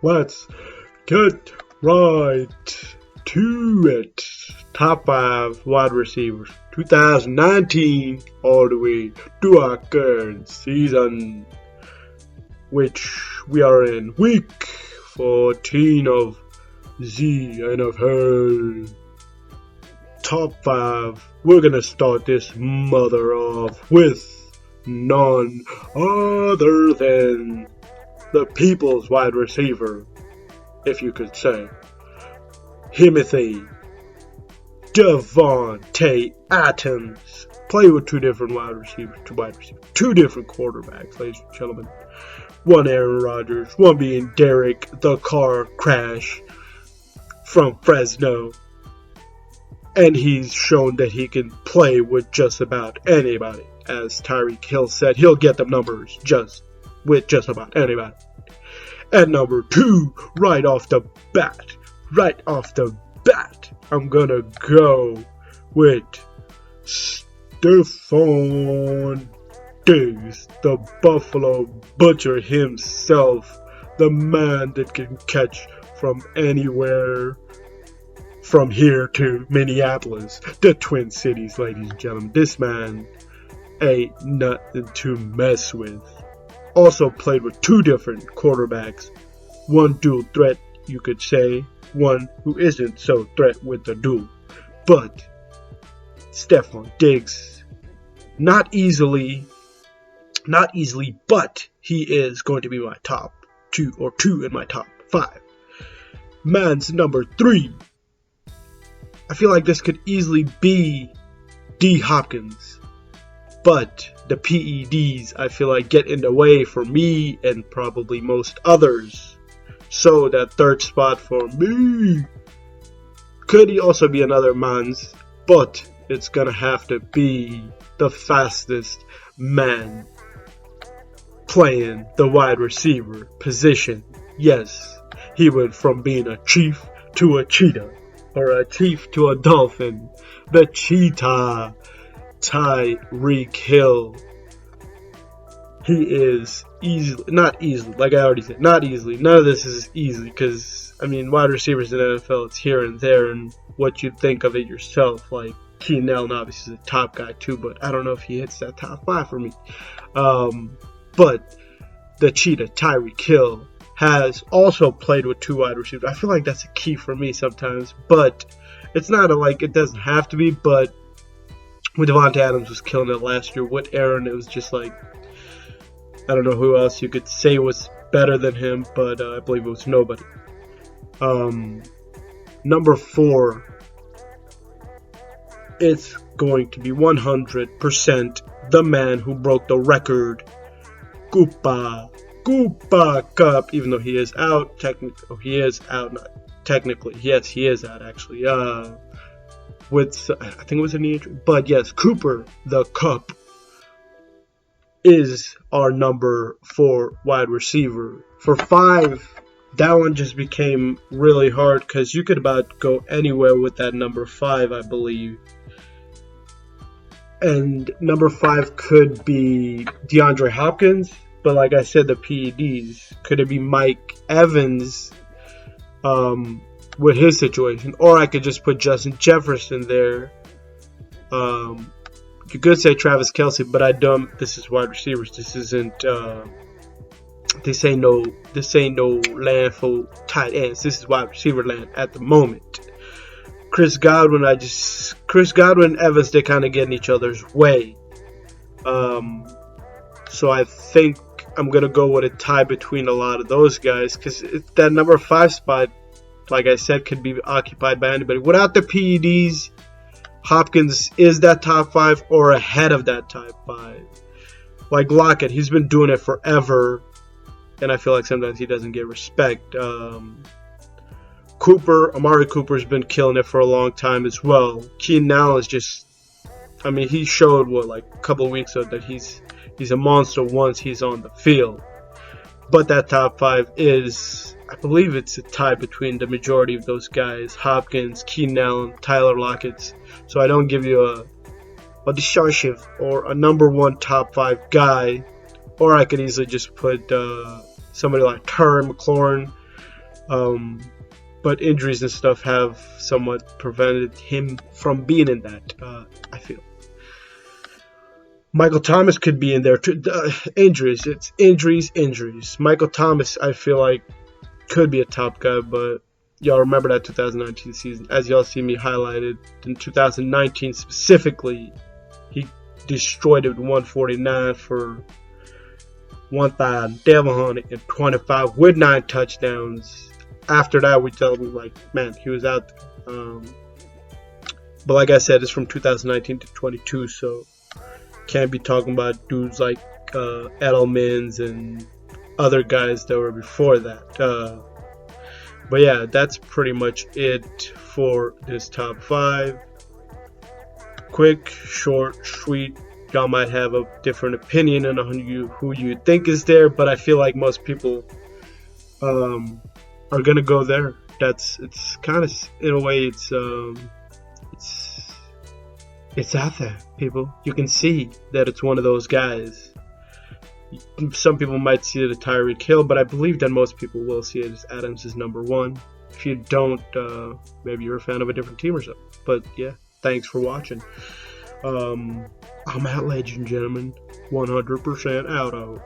Let's get right to it. Top 5 wide receivers 2019 all the way to our current season, which we are in week 14 of the NFL. Top 5. We're gonna start this mother off with none other than the people's wide receiver, if you could say, Timothy Davante Adams. Play with two different wide receivers, two different quarterbacks, ladies and gentlemen. One Aaron Rodgers, one being Derek the Car Crash from Fresno. And he's shown that he can play with just about anybody. As Tyreek Hill said, he'll get them numbers with just about anybody. And number 2, right off the bat, I'm gonna go with Stefon Diggs, the Buffalo Butcher himself, the man that can catch from anywhere from here to Minneapolis, the Twin Cities, ladies and gentlemen. This man ain't nothing to mess with. Also played with two different quarterbacks. One dual threat, you could say. One who isn't so threat with the dual. But Stefon Diggs, not easily, but he is going to be my top 2 or 2 in my top 5. Man's number 3. I feel like this could easily be D. Hopkins. But the PEDs, I feel like, get in the way for me and probably most others. So that third spot for me could also be another man's, but it's gonna have to be the fastest man playing the wide receiver position. Yes, he went from being a chief to a cheetah, or a chief to a dolphin. The cheetah, Tyreek Hill. He is not easily, like I already said, not easily. None of this is easy because, wide receivers in the NFL, it's here and there, and what you think of it yourself. Like, Keenan Allen obviously is a top guy too, but I don't know if he hits that top 5 for me. But the cheetah, Tyreek Hill, has also played with 2 wide receivers. I feel like that's a key for me sometimes, but it's not it doesn't have to be, but with Davante Adams was killing it last year. With Aaron, it was just like, I don't know who else you could say was better than him, but I believe it was nobody. Number 4, it's going to be 100% the man who broke the record, Cooper Kupp, even though he is out. He is out, not technically. Yes, he is out, actually. With, I think it was a knee injury. But yes, Cooper the Kupp is our number 4 wide receiver. For 5, that one just became really hard because you could about go anywhere with that number 5, I believe. And number 5 could be DeAndre Hopkins, but like I said, the PEDs. Could it be Mike Evans with his situation? Or I could just put Justin Jefferson there. You could say Travis Kelce, but I don't. This is wide receivers. This isn't. This ain't no land for tight ends. This is wide receiver land at the moment. Chris Godwin and Evans, they kind of get in each other's way. So I think I'm gonna go with a tie between a lot of those guys because that number 5 spot, like I said, could be occupied by anybody. Without the PEDs, Hopkins is that top 5 or ahead of that top 5. Like Lockett, he's been doing it forever, and I feel like sometimes he doesn't get respect. Amari Cooper's been killing it for a long time as well. Keenan Allen is just, he showed a couple of weeks ago that he's a monster once he's on the field. But that top 5 is, I believe it's a tie between the majority of those guys: Hopkins, Keenan Allen, Tyler Lockett. So I don't give you a decisive or a number 1 top 5 guy, or I could easily just put somebody like Terry McLaurin But injuries and stuff have somewhat prevented him from being in that, I feel. Michael Thomas could be in there too. Injuries. It's injuries. Michael Thomas, I feel like, could be a top guy, but y'all remember that 2019 season. As y'all see me highlighted, in 2019 specifically, he destroyed it with 149 for 1,725 with 9 touchdowns. After that, we tell him, like, man, he was out there. But like I said, it's from 2019 to 22, so can't be talking about dudes like Edelmans and other guys that were before that. But yeah, that's pretty much it for this top 5. Quick, short, sweet. Y'all might have a different opinion on who you think is there, but I feel like most people are gonna go there. It's kind of, in a way, it's out there, people. You can see that it's one of those guys. Some people might see it as Tyreek Hill, but I believe that most people will see it as Adams is number 1. If you don't, maybe you're a fan of a different team or something. But yeah, thanks for watching. I'm out, ladies and gentlemen. 100% out.